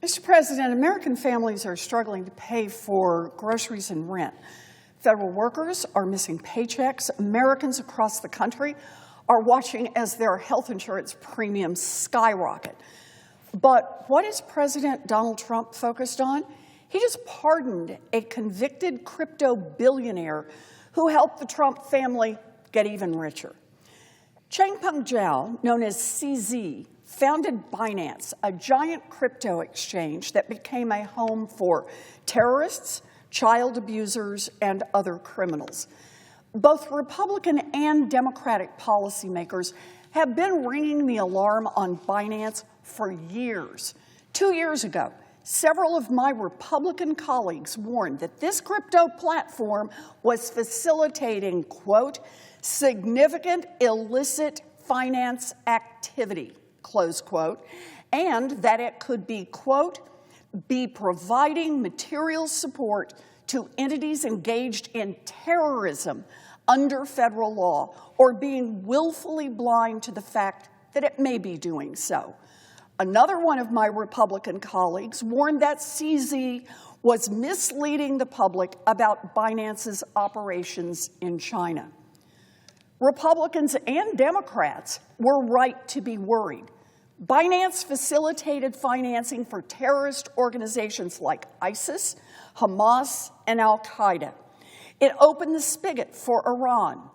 Mr. President, American families are struggling to pay for groceries and rent. Federal workers are missing paychecks. Americans across the country are watching as their health insurance premiums skyrocket. But what is President Donald Trump focused on? He just pardoned a convicted crypto billionaire who helped the Trump family get even richer. Changpeng Zhao, known as CZ, founded Binance, a giant crypto exchange that became a home for terrorists, child abusers, and other criminals. Both Republican and Democratic policymakers have been ringing the alarm on Binance for years. 2 years ago, several of my Republican colleagues warned that this crypto platform was facilitating, quote, significant illicit finance activity, close quote, and that it could be, quote, be providing material support to entities engaged in terrorism under federal law or being willfully blind to the fact that it may be doing so. Another one of my Republican colleagues warned that CZ was misleading the public about Binance's operations in China. Republicans and Democrats were right to be worried. Binance facilitated financing for terrorist organizations like ISIS, Hamas, and Al-Qaeda. It opened the spigot for Iran.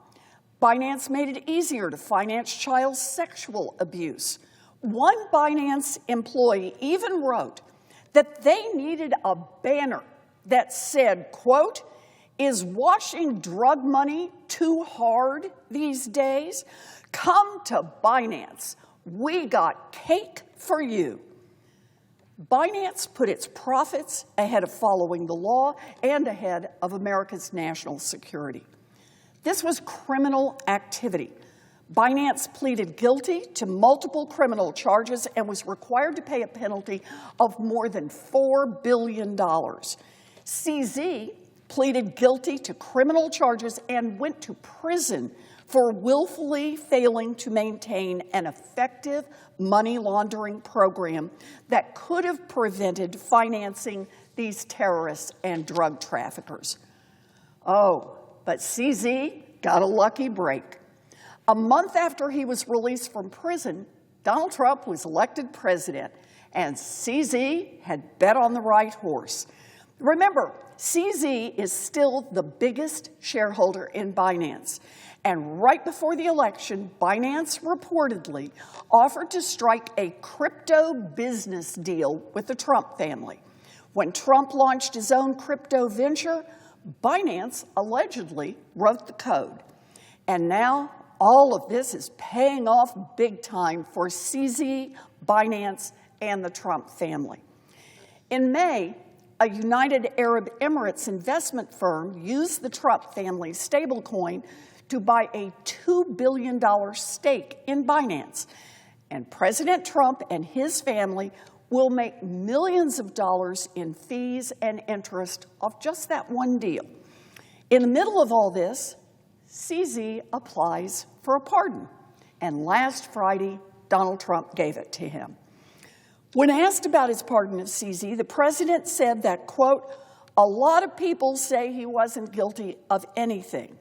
Binance made it easier to finance child sexual abuse. One Binance employee even wrote that they needed a banner that said, quote, is washing drug money too hard these days? Come to Binance. We got cake for you. Binance put its profits ahead of following the law and ahead of America's national security. This was criminal activity. Binance pleaded guilty to multiple criminal charges and was required to pay a penalty of more than $4 billion. CZ pleaded guilty to criminal charges and went to prison for willfully failing to maintain an effective money laundering program that could have prevented financing these terrorists and drug traffickers. Oh, but CZ got a lucky break. A month after he was released from prison, Donald Trump was elected president, and CZ had bet on the right horse. Remember, CZ is still the biggest shareholder in Binance. And right before the election, Binance reportedly offered to strike a crypto business deal with the Trump family. When Trump launched his own crypto venture, Binance allegedly wrote the code. And now all of this is paying off big time for CZ, Binance, and the Trump family. In May, a United Arab Emirates investment firm used the Trump family's stablecoin to buy a $2 billion stake in Binance. And President Trump and his family will make millions of dollars in fees and interest off just that one deal. In the middle of all this, CZ applies for a pardon. And last Friday, Donald Trump gave it to him. When asked about his pardon of CZ, the president said that, quote, a lot of people say he wasn't guilty of anything.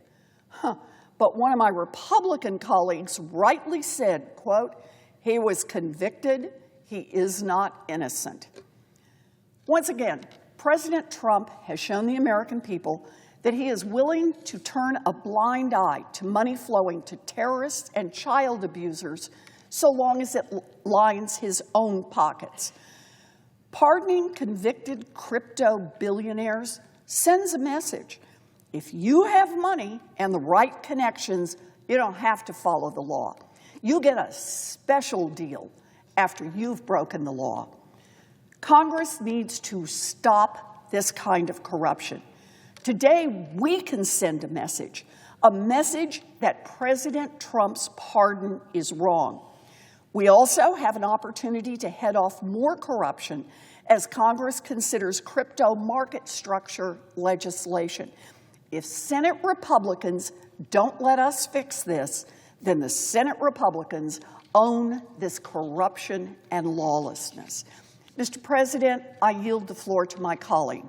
But one of my Republican colleagues rightly said, quote, he was convicted, he is not innocent. Once again, President Trump has shown the American people that he is willing to turn a blind eye to money flowing to terrorists and child abusers so long as it lines his own pockets. Pardoning convicted crypto billionaires sends a message. If you have money and the right connections, you don't have to follow the law. You get a special deal after you've broken the law. Congress needs to stop this kind of corruption. Today, we can send a message that President Trump's pardon is wrong. We also have an opportunity to head off more corruption as Congress considers crypto market structure legislation. If Senate Republicans don't let us fix this, then the Senate Republicans own this corruption and lawlessness. Mr. President, I yield the floor to my colleague.